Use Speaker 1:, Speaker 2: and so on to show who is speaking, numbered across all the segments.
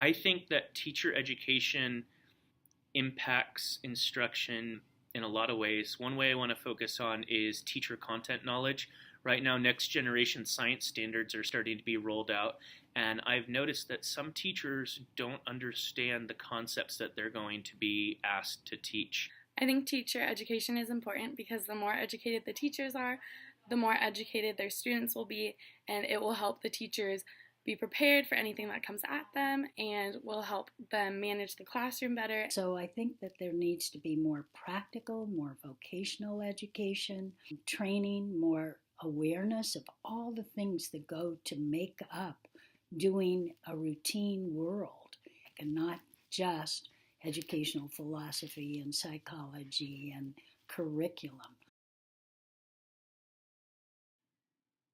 Speaker 1: I think that teacher education impacts instruction in a lot of ways. One way I want to focus on is teacher content knowledge. Right now, next generation science standards are starting to be rolled out, and I've noticed that some teachers don't understand the concepts that they're going to be asked to teach.
Speaker 2: I think teacher education is important because the more educated the teachers are, the more educated their students will be, and it will help the teachers be prepared for anything that comes at them and will help them manage the classroom better.
Speaker 3: So I think that there needs to be more practical, more vocational education, training, more awareness of all the things that go to make up doing a routine world, and not just educational philosophy and psychology and curriculum.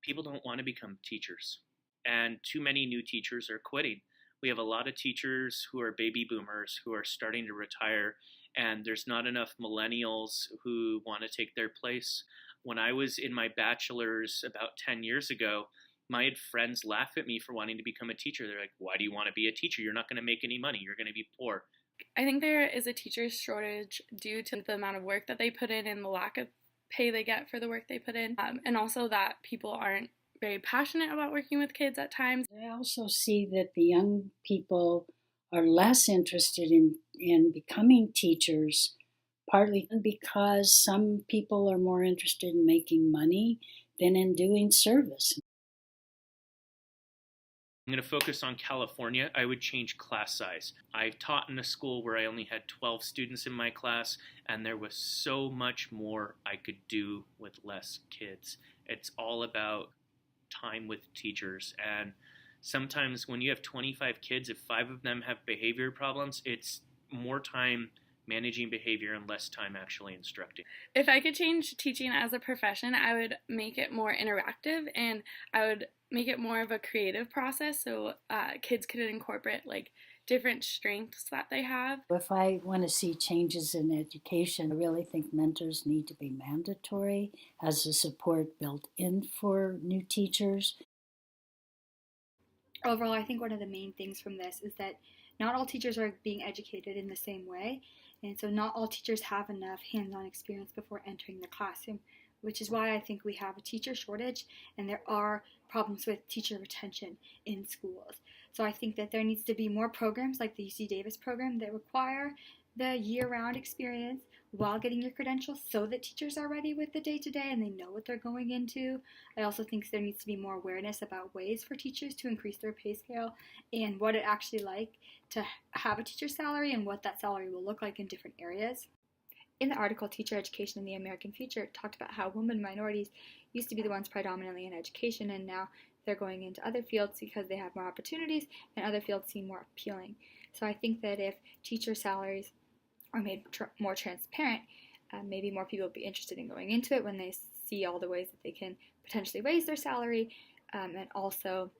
Speaker 1: People don't want to become teachers, and too many new teachers are quitting. We have a lot of teachers who are baby boomers who are starting to retire, and there's not enough millennials who want to take their place. When I was in my bachelor's about 10 years ago, my friends laugh at me for wanting to become a teacher. They're like, why do you want to be a teacher? You're not going to make any money. You're going to be poor.
Speaker 2: I think there is a teacher shortage due to the amount of work that they put in and the lack of pay they get for the work they put in, and also that people aren't very passionate about working with kids at times.
Speaker 3: I also see that the young people are less interested in becoming teachers, partly because some people are more interested in making money than in doing service.
Speaker 1: I'm going to focus on California. I would change class size. I taught in a school where I only had 12 students in my class, and there was so much more I could do with less kids. It's all about time with teachers. And sometimes when you have 25 kids, if 5 of them have behavior problems, it's more time managing behavior and less time actually instructing.
Speaker 2: If I could change teaching as a profession, I would make it more interactive and I would make it more of a creative process so kids could incorporate like different strengths that they have.
Speaker 3: If I want to see changes in education, I really think mentors need to be mandatory as a support built in for new teachers.
Speaker 4: Overall, I think one of the main things from this is that not all teachers are being educated in the same way, and so not all teachers have enough hands-on experience before entering the classroom, which is why I think we have a teacher shortage and there are problems with teacher retention in schools. So I think that there needs to be more programs like the UC Davis program that require the year-round experience while getting your credentials so that teachers are ready with the day-to-day and they know what they're going into. I also think there needs to be more awareness about ways for teachers to increase their pay scale and what it actually like to have a teacher salary and what that salary will look like in different areas. In the article, Teacher Education in the American Future, it talked about how women minorities used to be the ones predominantly in education, and now they're going into other fields because they have more opportunities and other fields seem more appealing. So I think that if teacher salaries are made more transparent, maybe more people will be interested in going into it when they see all the ways that they can potentially raise their salary. And also,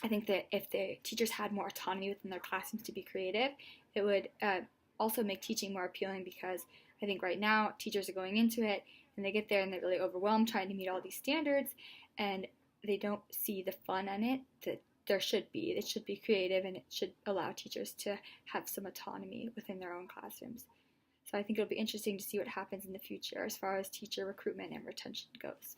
Speaker 4: I think that if the teachers had more autonomy within their classrooms to be creative, it would also make teaching more appealing, because I think right now teachers are going into it and they get there and they're really overwhelmed trying to meet all these standards and they don't see the fun in it that there should be. It should be creative and it should allow teachers to have some autonomy within their own classrooms. So I think it'll be interesting to see what happens in the future as far as teacher recruitment and retention goes.